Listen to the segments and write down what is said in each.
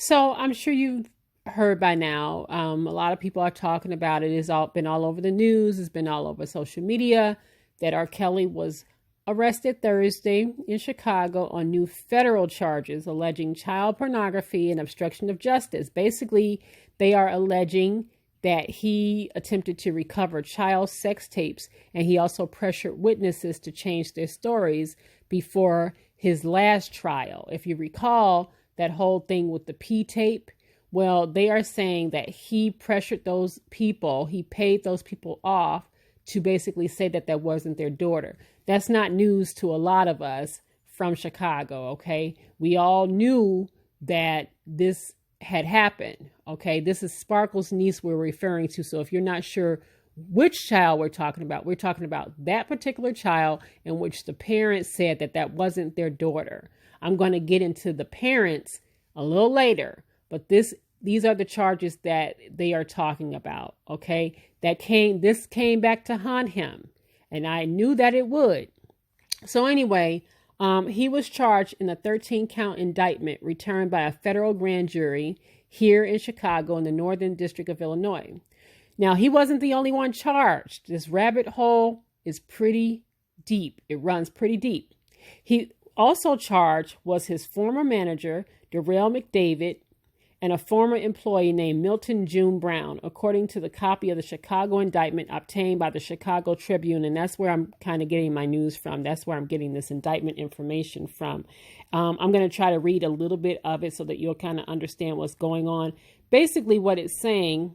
So I'm sure you've heard by now. A lot of people are talking about it. It's all been all over the news. It's been all over social media that R. Kelly was arrested Thursday in Chicago on new federal charges alleging child pornography and obstruction of justice. Basically, they are alleging that he attempted to recover child sex tapes and he also pressured witnesses to change their stories before his last trial. If you recall, that whole thing with the P tape. Well, they are saying that he pressured those people, he paid those people off to basically say that that wasn't their daughter. That's not news to a lot of us from Chicago, okay? We all knew that this had happened, okay? This is Sparkle's niece we're referring to. So if you're not sure which child we're talking about that particular child in which the parents said that that wasn't their daughter. I'm going to get into the parents a little later, but these are the charges that they are talking about, okay? This came back to haunt him, and I knew that it would. So anyway, he was charged in a 13-count indictment returned by a federal grand jury here in Chicago in the Northern District of Illinois. Now, he wasn't the only one charged. This rabbit hole is pretty deep. It runs pretty deep. He also charged was his former manager, Darrell McDavid, and a former employee named Milton June Brown, according to the copy of the Chicago indictment obtained by the Chicago Tribune. And that's where I'm kind of getting my news from. That's where I'm getting this indictment information from. I'm going to try to read a little bit of it so that you'll kind of understand what's going on. Basically, what it's saying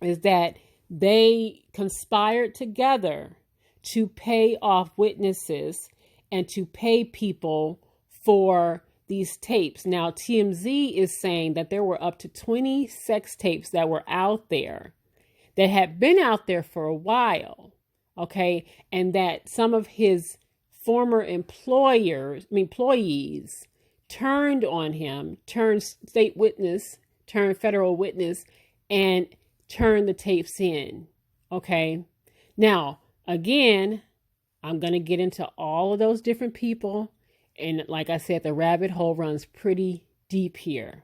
is that they conspired together to pay off witnesses and to pay people for these tapes. Now, TMZ is saying that there were up to 20 sex tapes that were out there that had been out there for a while, okay? And that some of his former employees turned on him, turned state witness, turned federal witness, and turned the tapes in, okay? Now, again, I'm going to get into all of those different people. And like I said, the rabbit hole runs pretty deep here.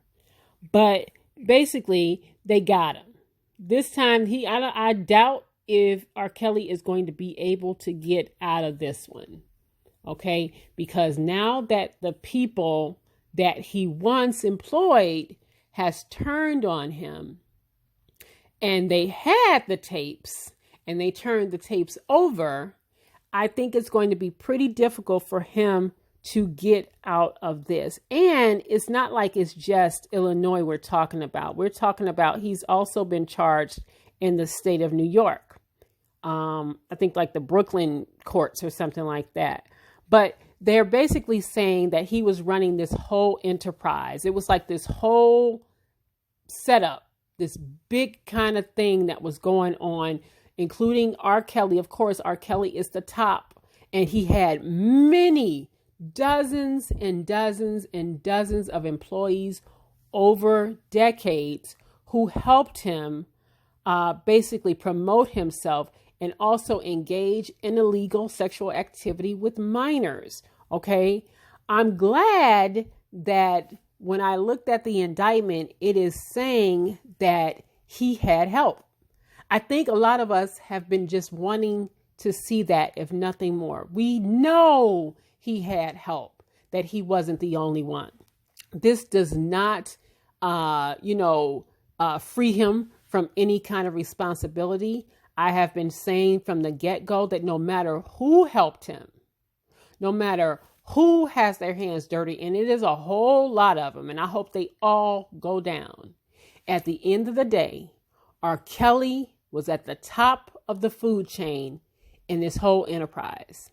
But basically, they got him. This time, I doubt if R. Kelly is going to be able to get out of this one. Okay? Because now that the people that he once employed has turned on him, and they had the tapes, and they turned the tapes over, I think it's going to be pretty difficult for him to get out of this. And it's not like it's just Illinois we're talking about. We're talking about he's also been charged in the state of New York. I think like the Brooklyn courts or something like that. But they're basically saying that he was running this whole enterprise. It was like this whole setup, this big kind of thing that was going on, including R. Kelly. Of course, R. Kelly is the top, and he had many dozens and dozens and dozens of employees over decades who helped him basically promote himself and also engage in illegal sexual activity with minors. Okay, I'm glad that when I looked at the indictment, it is saying that he had help. I think a lot of us have been just wanting to see that, if nothing more. We know he had help, that he wasn't the only one. This does not, free him from any kind of responsibility. I have been saying from the get-go that no matter who helped him, no matter who has their hands dirty, and it is a whole lot of them, and I hope they all go down. At the end of the day, R. Kelly was at the top of the food chain in this whole enterprise.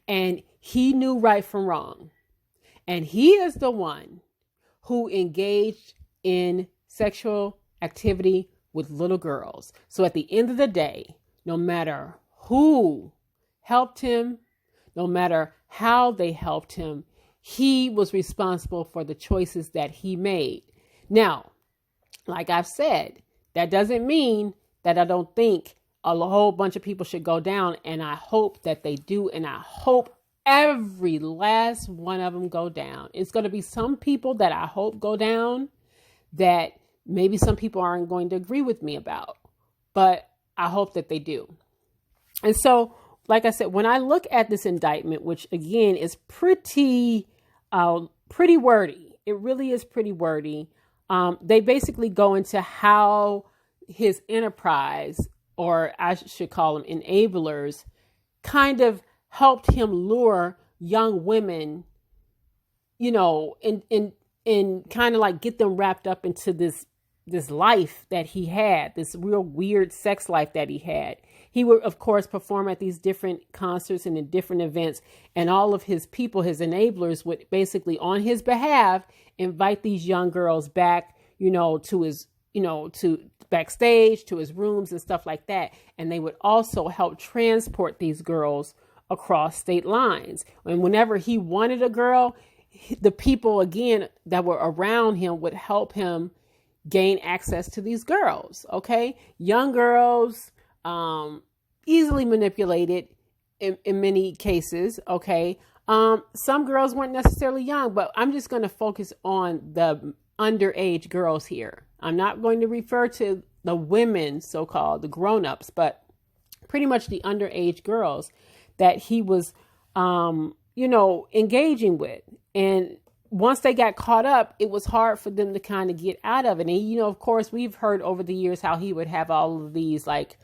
And he knew right from wrong. And he is the one who engaged in sexual activity with little girls. So at the end of the day, no matter who helped him, no matter how they helped him, he was responsible for the choices that he made. Now, like I've said, that doesn't mean that I don't think a whole bunch of people should go down, and I hope that they do, and I hope every last one of them go down. It's going to be some people that I hope go down that maybe some people aren't going to agree with me about, but I hope that they do. And so, like I said, when I look at this indictment, which again is pretty wordy, it really is pretty wordy. They basically go into how his enterprise, or I should call them enablers, kind of helped him lure young women, you know, and kind of like get them wrapped up into this life that he had, this real weird sex life that he had. He would, of course, perform at these different concerts and in different events, and all of his people, his enablers, would basically, on his behalf, invite these young girls back, you know, to his, you know, to backstage, to his rooms and stuff like that. And they would also help transport these girls across state lines. And whenever he wanted a girl, the people, again, that were around him would help him gain access to these girls. Okay. Young girls, easily manipulated in many cases. Okay. Some girls weren't necessarily young, but I'm just going to focus on the underage girls here. I'm not going to refer to the women, so-called the grown-ups, but pretty much the underage girls that he was, you know, engaging with. And once they got caught up, it was hard for them to kind of get out of it. And, you know, of course, we've heard over the years how he would have all of these like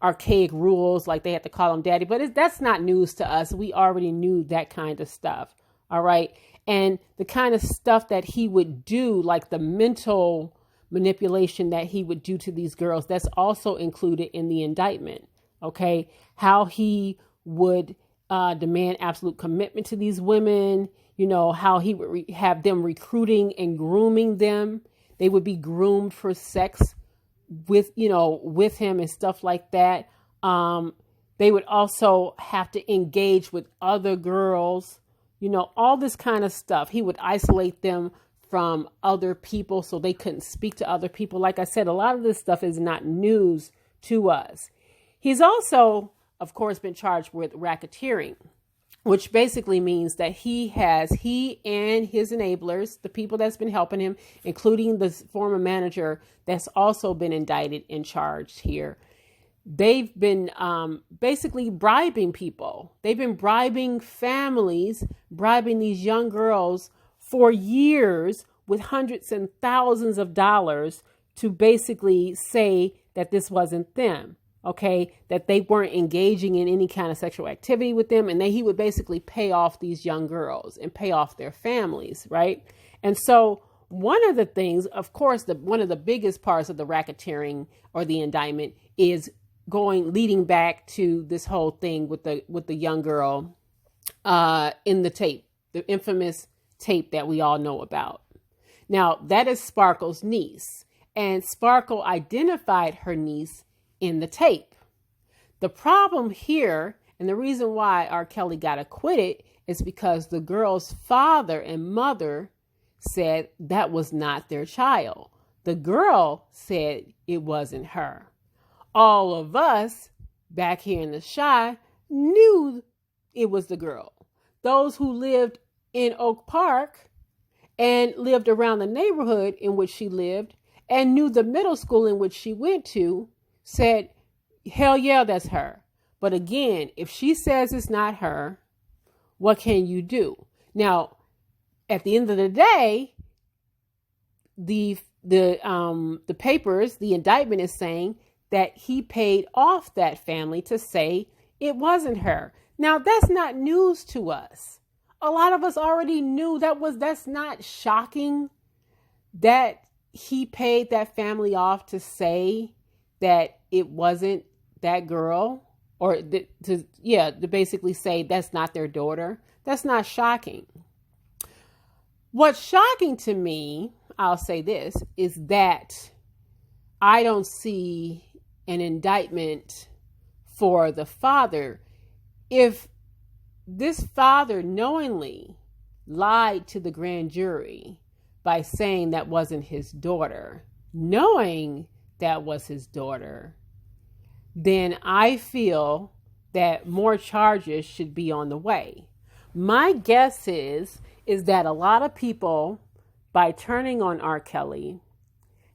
archaic rules, like they had to call him daddy, but that's not news to us. We already knew that kind of stuff. All right. And the kind of stuff that he would do, like the mental manipulation that he would do to these girls, that's also included in the indictment. Okay. How he would demand absolute commitment to these women, you know, how he would have them recruiting and grooming them. They would be groomed for sex with, you know, with him and stuff like that. They would also have to engage with other girls, you know, all this kind of stuff. He would isolate them from other people so they couldn't speak to other people. Like I said, a lot of this stuff is not news to us. He's also, of course, been charged with racketeering, which basically means that he and his enablers, the people that's been helping him, including the former manager that's also been indicted and charged here, they've been basically bribing people. They've been bribing families, bribing these young girls for years with hundreds and thousands of dollars to basically say that this wasn't them. Okay, that they weren't engaging in any kind of sexual activity with them. And then he would basically pay off these young girls and pay off their families, right? And so one of the things, of course, one of the biggest parts of the racketeering or the indictment is leading back to this whole thing with the young girl in the tape, the infamous tape that we all know about. Now, that is Sparkle's niece, and Sparkle identified her niece in the tape. The problem here, and the reason why R. Kelly got acquitted, is because the girl's father and mother said that was not their child. The girl said it wasn't her. All of us back here in the Chi knew it was the girl. Those who lived in Oak Park and lived around the neighborhood in which she lived and knew the middle school in which she went to said, hell yeah, that's her. But again, if she says it's not her, what can you do? Now, at the end of the day, the papers, the indictment is saying that he paid off that family to say it wasn't her. Now, that's not news to us. A lot of us already knew that's not shocking that he paid that family off to say that it wasn't that girl, or to basically say that's not their daughter. That's not shocking. What's shocking to me, I'll say this, is that I don't see an indictment for the father. If this father knowingly lied to the grand jury by saying that wasn't his daughter, knowing that was his daughter, then I feel that more charges should be on the way. My guess is that a lot of people, by turning on R. Kelly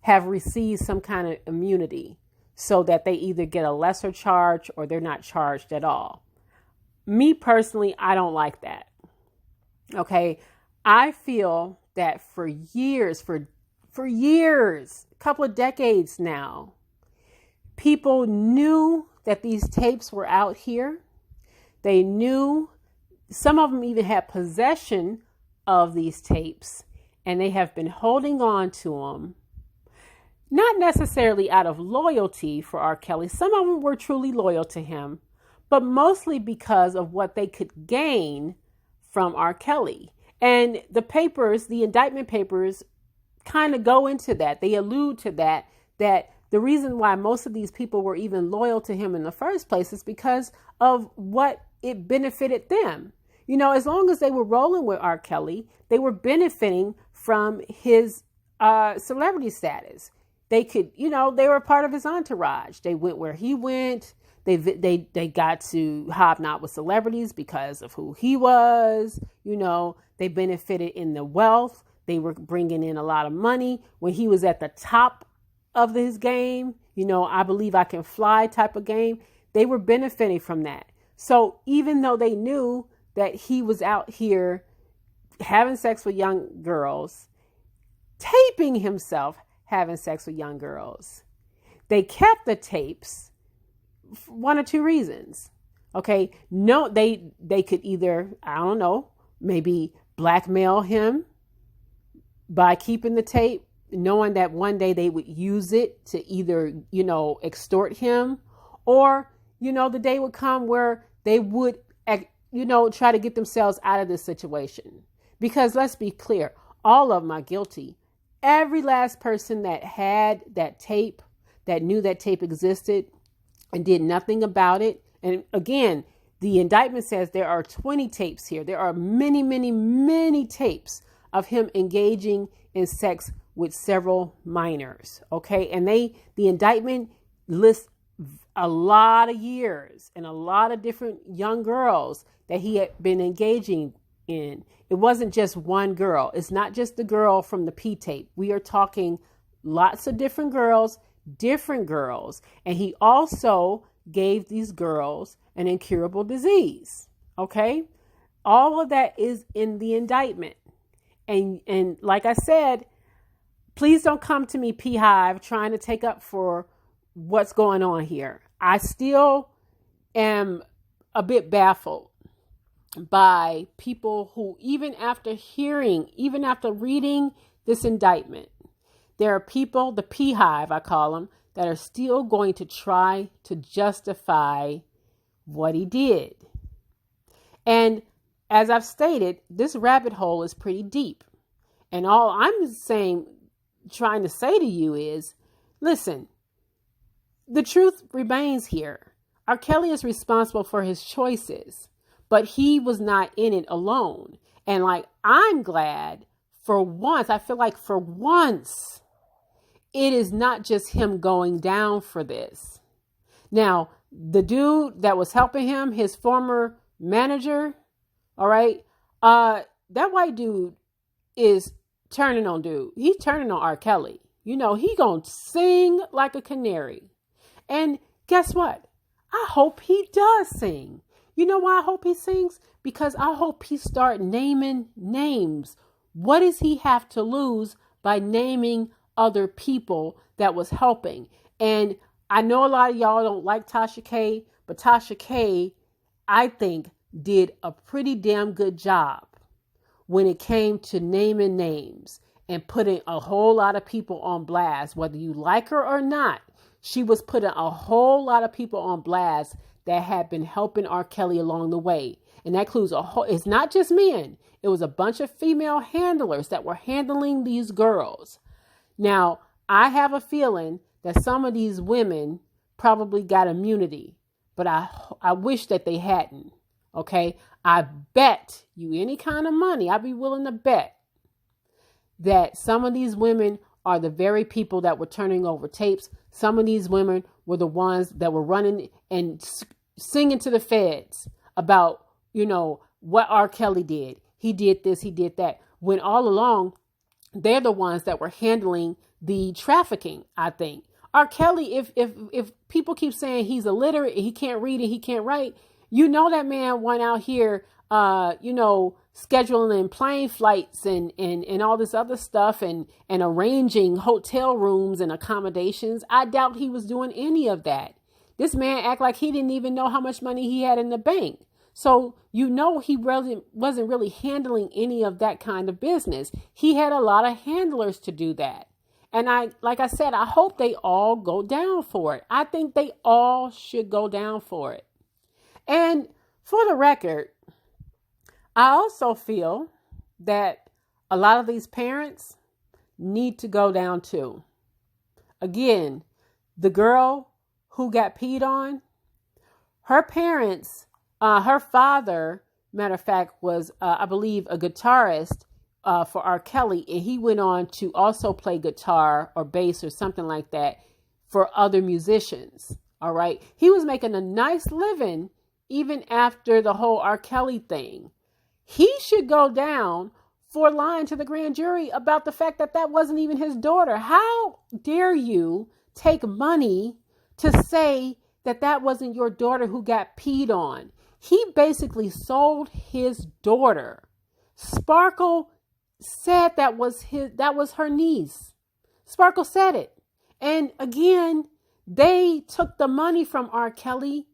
have received some kind of immunity so that they either get a lesser charge or they're not charged at all. Me personally, I don't like that. Okay. I feel that for years, a couple of decades now, people knew that these tapes were out here. They knew, some of them even had possession of these tapes, and they have been holding on to them, not necessarily out of loyalty for R. Kelly. Some of them were truly loyal to him, but mostly because of what they could gain from R. Kelly. And the papers, the indictment papers, kind of go into that. They allude to that the reason why most of these people were even loyal to him in the first place is because of what it benefited them. You know, as long as they were rolling with R. Kelly, they were benefiting from his celebrity status. They could, you know, they were part of his entourage. They went where he went. They got to hobnob with celebrities because of who he was. You know, they benefited in the wealth. They were bringing in a lot of money when he was at the top of his game. You know, I believe I can fly type of game. They were benefiting from that. So even though they knew that he was out here having sex with young girls, taping himself having sex with young girls, they kept the tapes for one or two reasons. Okay. No, they could either, I don't know, maybe blackmail him by keeping the tape, knowing that one day they would use it to either, you know, extort him, or, you know, the day would come where they would, you know, try to get themselves out of this situation. Because let's be clear, all of them are guilty. Every last person that had that tape, that knew that tape existed and did nothing about it. And again, the indictment says there are 20 tapes here. There are many, many, many tapes of him engaging in sex with several minors. Okay. And the indictment lists a lot of years and a lot of different young girls that he had been engaging in. It wasn't just one girl. It's not just the girl from the P tape. We are talking lots of different girls. And he also gave these girls an incurable disease. Okay. All of that is in the indictment. And like I said, please don't come to me, P Hive, trying to take up for what's going on here. I still am a bit baffled by people who, even after reading this indictment, there are people, the P Hive, I call them, that are still going to try to justify what he did. And as I've stated, this rabbit hole is pretty deep. And all I'm trying to say to you is, listen, the truth remains here. R. Kelly is responsible for his choices, but he was not in it alone. And like, I'm glad for once, I feel like for once, it is not just him going down for this. Now, the dude that was helping him, his former manager, all right, that white dude is turning on dude. He's turning on R. Kelly. You know, he gonna sing like a canary. And guess what? I hope he does sing. You know why I hope he sings? Because I hope he start naming names. What does he have to lose by naming other people that was helping? And I know a lot of y'all don't like Tasha K, but Tasha K, I think, did a pretty damn good job when it came to naming names and putting a whole lot of people on blast. Whether you like her or not, she was putting a whole lot of people on blast that had been helping R. Kelly along the way. And that includes it's not just men. It was a bunch of female handlers that were handling these girls. Now, I have a feeling that some of these women probably got immunity, but I wish that they hadn't. Okay. I bet you any kind of money, I'd be willing to bet that some of these women are the very people that were turning over tapes. Some of these women were the ones that were running and singing to the feds about, you know, what R. Kelly did. He did this, he did that. When all along, they're the ones that were handling the trafficking, I think. R. Kelly, if people keep saying he's illiterate, he can't read and he can't write, that man went out here, scheduling plane flights and all this other stuff and arranging hotel rooms and accommodations. I doubt he was doing any of that. This man act like he didn't even know how much money he had in the bank. So, he wasn't really handling any of that kind of business. He had a lot of handlers to do that. And like I said, I hope they all go down for it. I think they all should go down for it. And for the record, I also feel that a lot of these parents need to go down too. Again, the girl who got peed on, her parents, her father, matter of fact, was, I believe, a guitarist for R. Kelly. And he went on to also play guitar or bass or something like that for other musicians. All right. He was making a nice living even after the whole R. Kelly thing. He should go down for lying to the grand jury about the fact that that wasn't even his daughter. How dare you take money to say that that wasn't your daughter who got peed on? He basically sold his daughter. Sparkle said that was her niece. Sparkle said it. And again, they took the money from R. Kelly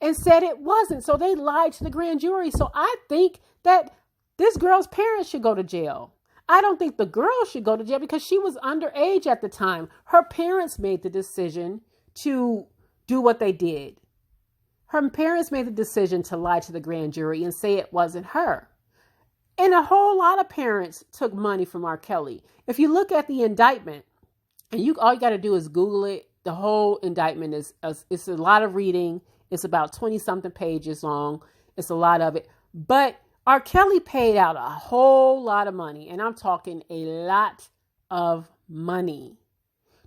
and said it wasn't. So they lied to the grand jury. So I think that this girl's parents should go to jail. I don't think the girl should go to jail because she was underage at the time. Her parents made the decision to do what they did. Her parents made the decision to lie to the grand jury and say it wasn't her. And a whole lot of parents took money from R. Kelly. If you look at the indictment, and all you got to do is Google it. The whole indictment it's a lot of reading. It's about 20 something pages long. It's a lot of it. But R. Kelly paid out a whole lot of money. And I'm talking a lot of money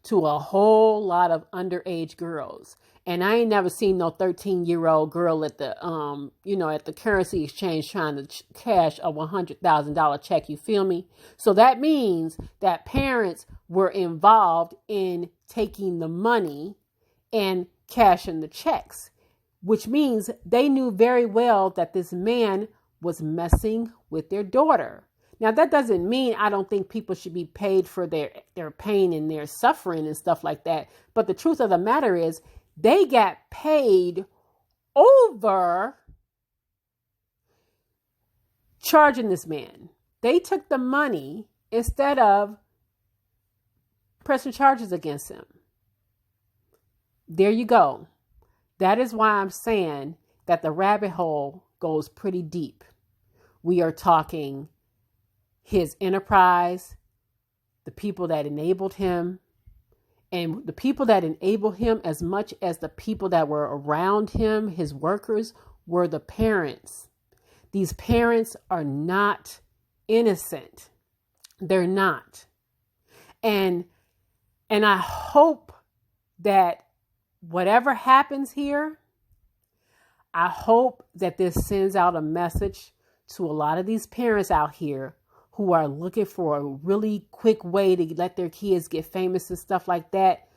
to a whole lot of underage girls. And I ain't never seen no 13-year-old girl at the, at the currency exchange trying to cash a $100,000 check. You feel me? So that means that parents were involved in taking the money and cashing the checks, which means they knew very well that this man was messing with their daughter. Now, that doesn't mean I don't think people should be paid for their pain and their suffering and stuff like that. But the truth of the matter is, they got paid over charging this man. They took the money instead of pressing charges against him. There you go. That is why I'm saying that the rabbit hole goes pretty deep. We are talking his enterprise, the people that enabled him, and the people that enabled him as much as the people that were around him, his workers, were the parents. These parents are not innocent. They're not. And I hope that whatever happens here, I hope that this sends out a message to a lot of these parents out here who are looking for a really quick way to let their kids get famous and stuff like that.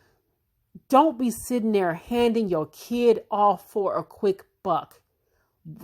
Don't be sitting there handing your kid off for a quick buck.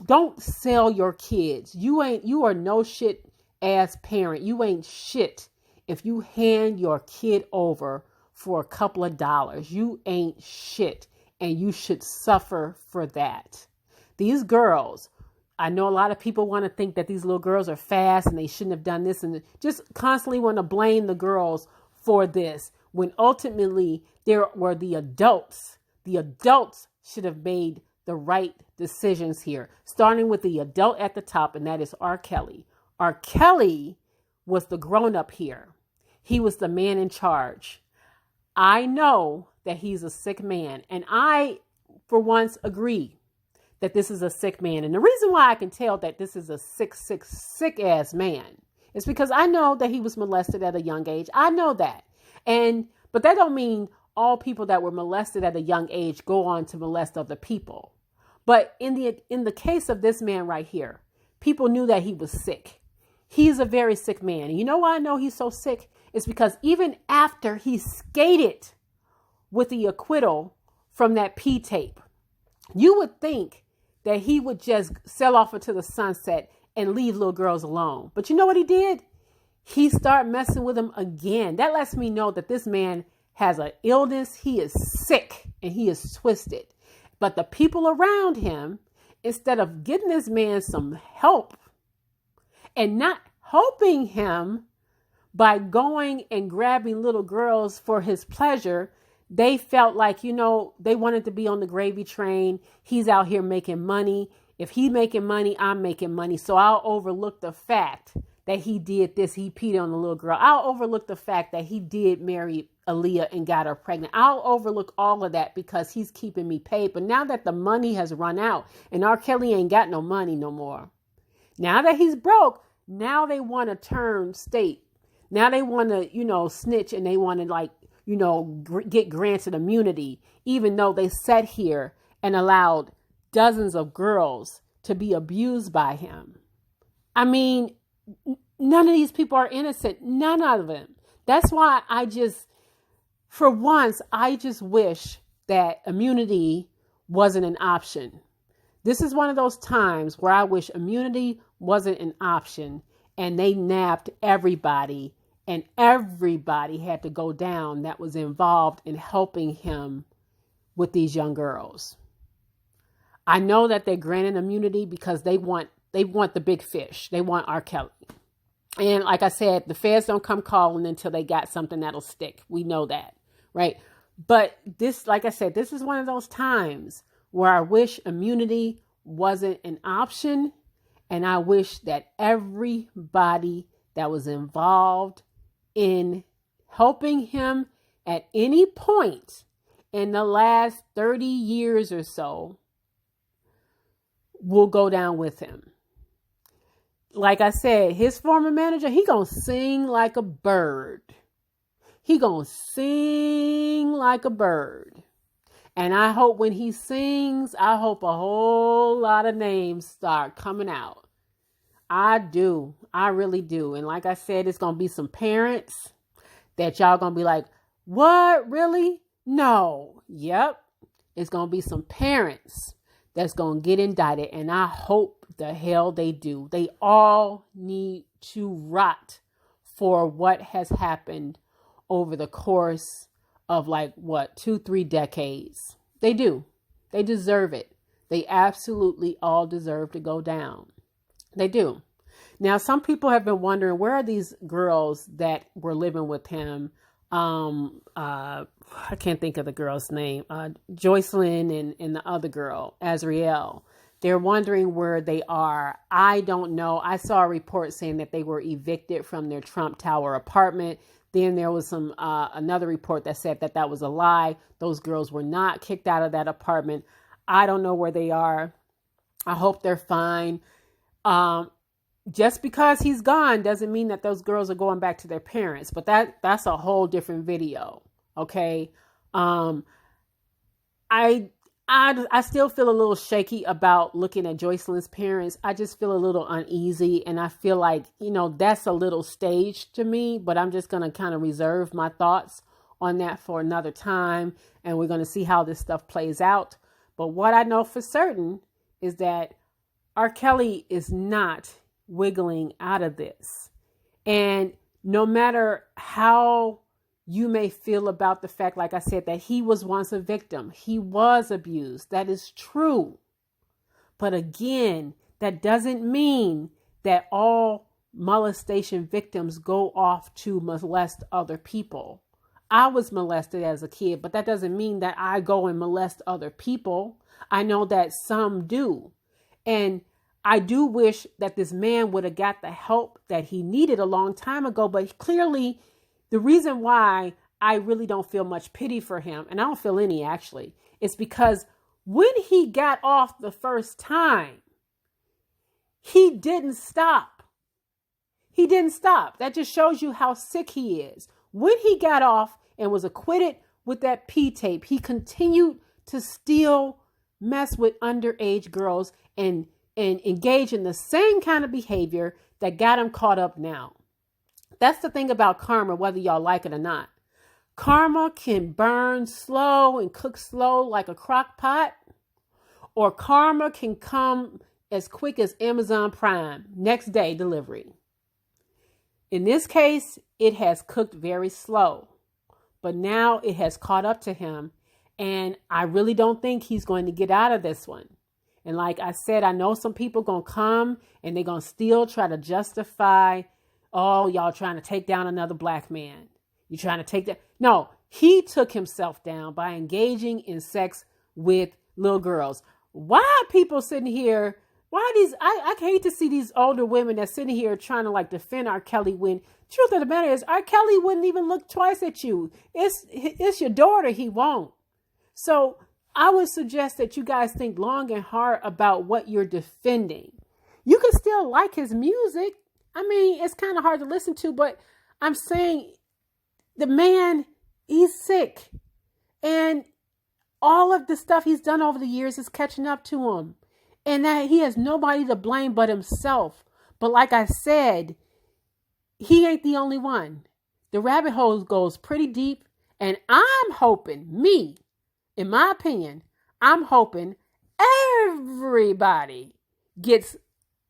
Don't sell your kids. You are no shit ass parent. You ain't shit if you hand your kid over for a couple of dollars. You ain't shit, and you should suffer for that. These girls, I know a lot of people want to think that these little girls are fast and they shouldn't have done this and just constantly want to blame the girls for this, when ultimately there were the adults. The adults should have made the right decisions here, starting with the adult at the top, and that is R. Kelly. R. Kelly was the grown-up here. He was the man in charge. I know that he's a sick man, and I, for once, agree that this is a sick man. And the reason why I can tell that this is a sick ass man is because I know that he was molested at a young age. I know that. But that don't mean all people that were molested at a young age go on to molest other people. But in the case of this man right here, people knew that he was sick. He's a very sick man. And you know why I know he's so sick? It's because even after he skated with the acquittal from that P tape, you would think that he would just sail off into the sunset and leave little girls alone. But you know what he did? He started messing with them again. That lets me know that this man has an illness. He is sick and he is twisted. But the people around him, instead of getting this man some help and not helping him by going and grabbing little girls for his pleasure, they felt like, they wanted to be on the gravy train. He's out here making money. If he's making money, I'm making money. So I'll overlook the fact that he did this. He peed on the little girl. I'll overlook the fact that he did marry Aaliyah and got her pregnant. I'll overlook all of that because he's keeping me paid. But now that the money has run out and R. Kelly ain't got no money no more, now that he's broke, now they want to turn state. Now they want to, snitch, and they want to get granted immunity, even though they sat here and allowed dozens of girls to be abused by him. I mean, none of these people are innocent. None of them. That's why for once, I just wish that immunity wasn't an option. This is one of those times where I wish immunity wasn't an option and they nabbed everybody and everybody had to go down that was involved in helping him with these young girls. I know that they're granting immunity because they want the big fish. They want R. Kelly. And like I said, the feds don't come calling until they got something that'll stick. We know that, right? But this, like I said, this is one of those times where I wish immunity wasn't an option. And I wish that everybody that was involved in helping him at any point in the last 30 years or so will go down with him. Like I said, his former manager, he gonna sing like a bird. He gonna sing like a bird. And I hope when he sings, I hope a whole lot of names start coming out. I do. I really do. And like I said, it's going to be some parents that y'all going to be like, what? Really? No. Yep. It's going to be some parents that's going to get indicted. And I hope the hell they do. They all need to rot for what has happened over the course of 2-3 decades. They do. They deserve it. They absolutely all deserve to go down. They do. Now, some people have been wondering, where are these girls that were living with him? I can't think of the girl's name. Joycelyn and the other girl, Azriel. They're wondering where they are. I don't know. I saw a report saying that they were evicted from their Trump Tower apartment. Then there was another report that said that was a lie. Those girls were not kicked out of that apartment. I don't know where they are. I hope they're fine. Just because he's gone doesn't mean that those girls are going back to their parents, but that's a whole different video. Okay. I still feel a little shaky about looking at Joycelyn's parents. I just feel a little uneasy, and I feel like, that's a little staged to me, but I'm just going to kind of reserve my thoughts on that for another time. And we're going to see how this stuff plays out. But what I know for certain is that R. Kelly is not wiggling out of this. And no matter how you may feel about the fact, like I said, that he was once a victim, he was abused. That is true. But again, that doesn't mean that all molestation victims go off to molest other people. I was molested as a kid, but that doesn't mean that I go and molest other people. I know that some do. And I do wish that this man would have got the help that he needed a long time ago. But clearly, the reason why I really don't feel much pity for him, and I don't feel any actually, is because when he got off the first time, he didn't stop. He didn't stop. That just shows you how sick he is. When he got off and was acquitted with that P tape, he continued to still mess with underage girls and and engage in the same kind of behavior that got him caught up now. That's the thing about karma, whether y'all like it or not. Karma can burn slow and cook slow like a crock pot, or karma can come as quick as Amazon Prime, next day delivery. In this case, it has cooked very slow, but now it has caught up to him, and I really don't think he's going to get out of this one. And like I said, I know some people going to come and they're going to still try to justify, oh, y'all trying to take down another black man. You trying to take that? No, he took himself down by engaging in sex with little girls. Why are people sitting here? Why are these? I hate to see these older women that's sitting here trying to like defend R. Kelly when truth of the matter is R. Kelly wouldn't even look twice at you. It's your daughter. He won't. So I would suggest that you guys think long and hard about what you're defending. You can still like his music. I mean, it's kind of hard to listen to, but I'm saying the man, he's sick. And all of the stuff he's done over the years is catching up to him. And that he has nobody to blame but himself. But like I said, he ain't the only one. The rabbit hole goes pretty deep. And I'm hoping, in my opinion, I'm hoping everybody gets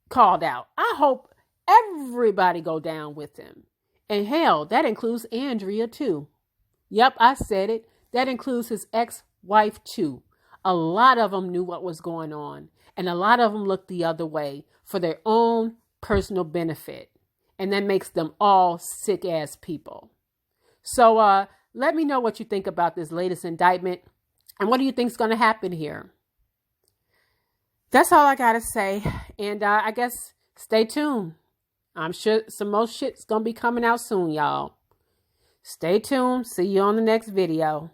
called out. I hope everybody go down with him. And hell, that includes Andrea too. Yep, I said it. That includes his ex-wife too. A lot of them knew what was going on. And a lot of them looked the other way for their own personal benefit. And that makes them all sick ass people. So let me know what you think about this latest indictment. And what do you think is going to happen here? That's all I got to say. And I guess stay tuned. I'm sure some more shit's going to be coming out soon, y'all. Stay tuned. See you on the next video.